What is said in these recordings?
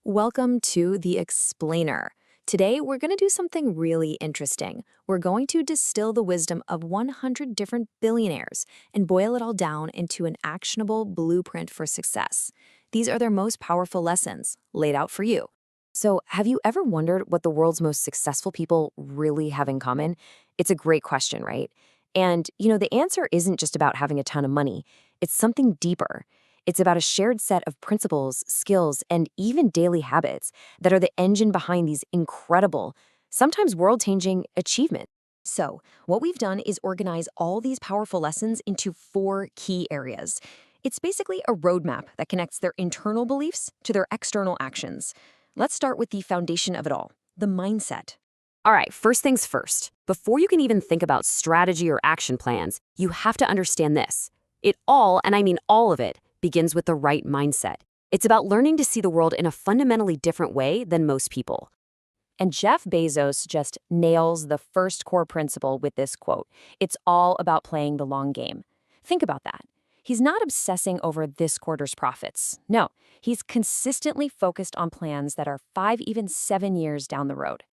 Welcome to The Explainer. Today, we're going to do something really interesting. We're going to distill the wisdom of 100 different billionaires and boil it all down into an actionable blueprint for success. These are their most powerful lessons, laid out for you. So, have you ever wondered what the world's most successful people really have in common? It's a great question, right? And, the answer isn't just about having a ton of money. It's something deeper. It's about a shared set of principles, skills, and even daily habits that are the engine behind these incredible, sometimes world-changing achievements. So, what we've done is organize all these powerful lessons into 4 key areas. It's basically a roadmap that connects their internal beliefs to their external actions. Let's start with the foundation of it all, the mindset. All right, first things first. Before you can even think about strategy or action plans, you have to understand this. It all, and I mean all of it, begins with the right mindset. It's about learning to see the world in a fundamentally different way than most people. And Jeff Bezos just nails the first core principle with this quote. It's all about playing the long game. Think about that. He's not obsessing over this quarter's profits. No, he's consistently focused on plans that are 5, even 7 years down the road.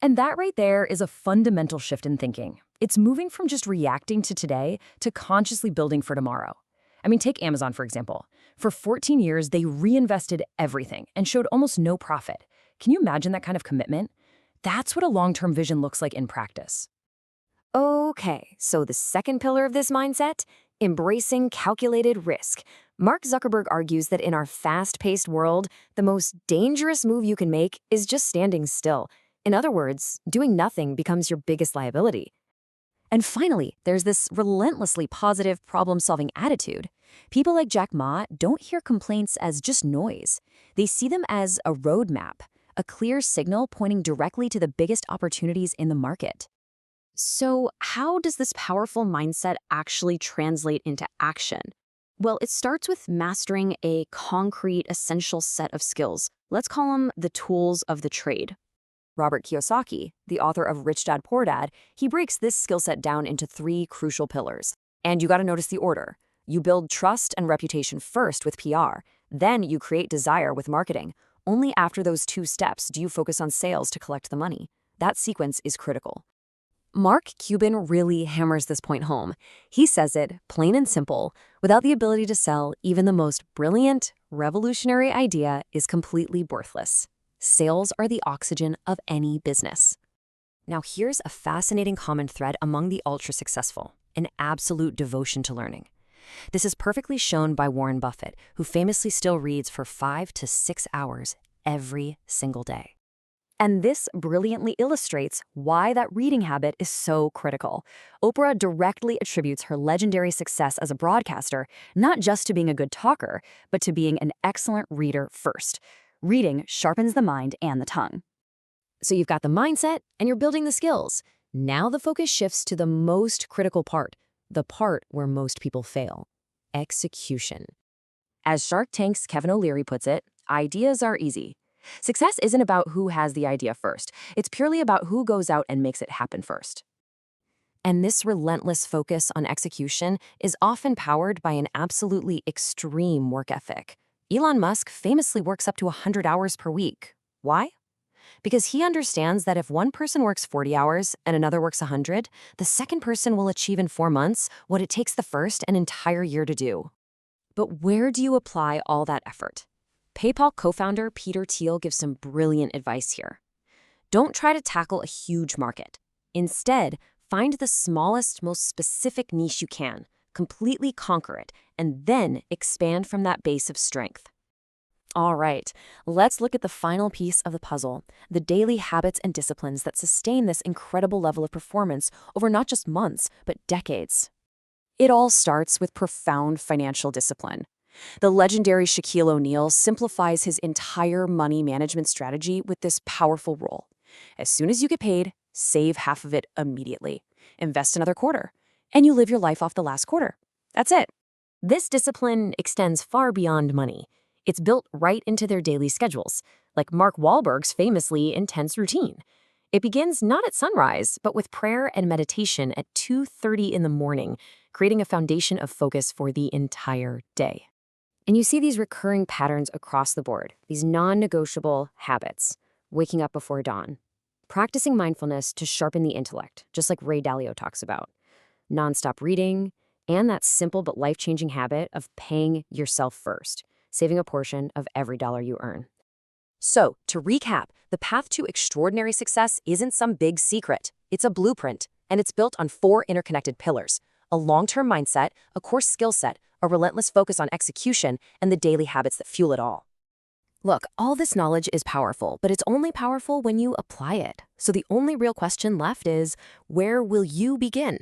And that right there is a fundamental shift in thinking. It's moving from just reacting to today to consciously building for tomorrow. I mean, take Amazon, for example. For 14 years, they reinvested everything and showed almost no profit. Can you imagine that kind of commitment? That's what a long-term vision looks like in practice. Okay, so the second pillar of this mindset, embracing calculated risk. Mark Zuckerberg argues that in our fast-paced world, the most dangerous move you can make is just standing still. In other words, doing nothing becomes your biggest liability. And finally, there's this relentlessly positive problem-solving attitude. People like Jack Ma don't hear complaints as just noise. They see them as a roadmap, a clear signal pointing directly to the biggest opportunities in the market. So, how does this powerful mindset actually translate into action? Well, it starts with mastering a concrete, essential set of skills. Let's call them the tools of the trade. Robert Kiyosaki, the author of Rich Dad Poor Dad, he breaks this skill set down into 3 crucial pillars. And you got to notice the order. You build trust and reputation first with PR. Then you create desire with marketing. Only after those 2 steps do you focus on sales to collect the money. That sequence is critical. Mark Cuban really hammers this point home. He says it, plain and simple, without the ability to sell, even the most brilliant, revolutionary idea is completely worthless. Sales are the oxygen of any business. Now here's a fascinating common thread among the ultra-successful, an absolute devotion to learning. This is perfectly shown by Warren Buffett, who famously still reads for 5 to 6 hours every single day. And this brilliantly illustrates why that reading habit is so critical. Oprah directly attributes her legendary success as a broadcaster not just to being a good talker, but to being an excellent reader first. Reading sharpens the mind and the tongue. So you've got the mindset and you're building the skills. Now the focus shifts to the most critical part, the part where most people fail: execution. As Shark Tank's Kevin O'Leary puts it, ideas are easy. Success isn't about who has the idea first. It's purely about who goes out and makes it happen first. And this relentless focus on execution is often powered by an absolutely extreme work ethic. Elon Musk famously works up to 100 hours per week. Why? Because he understands that if one person works 40 hours and another works 100, the second person will achieve in 4 months what it takes the first an entire year to do. But where do you apply all that effort? PayPal co-founder Peter Thiel gives some brilliant advice here. Don't try to tackle a huge market. Instead, find the smallest, most specific niche you can, completely conquer it, and then expand from that base of strength. All right, let's look at the final piece of the puzzle, the daily habits and disciplines that sustain this incredible level of performance over not just months, but decades. It all starts with profound financial discipline. The legendary Shaquille O'Neal simplifies his entire money management strategy with this powerful rule. As soon as you get paid, save half of it immediately. Invest another quarter, and you live your life off the last quarter. That's it. This discipline extends far beyond money. It's built right into their daily schedules, like Mark Wahlberg's famously intense routine. It begins not at sunrise, but with prayer and meditation at 2:30 in the morning, creating a foundation of focus for the entire day. And you see these recurring patterns across the board, these non-negotiable habits. Waking up before dawn. Practicing mindfulness to sharpen the intellect, just like Ray Dalio talks about. Nonstop reading, and that simple but life-changing habit of paying yourself first, saving a portion of every dollar you earn. So, to recap, the path to extraordinary success isn't some big secret. It's a blueprint, and it's built on 4 interconnected pillars: a long-term mindset, a core skill set, a relentless focus on execution, and the daily habits that fuel it all. Look, all this knowledge is powerful, but it's only powerful when you apply it. So the only real question left is, where will you begin?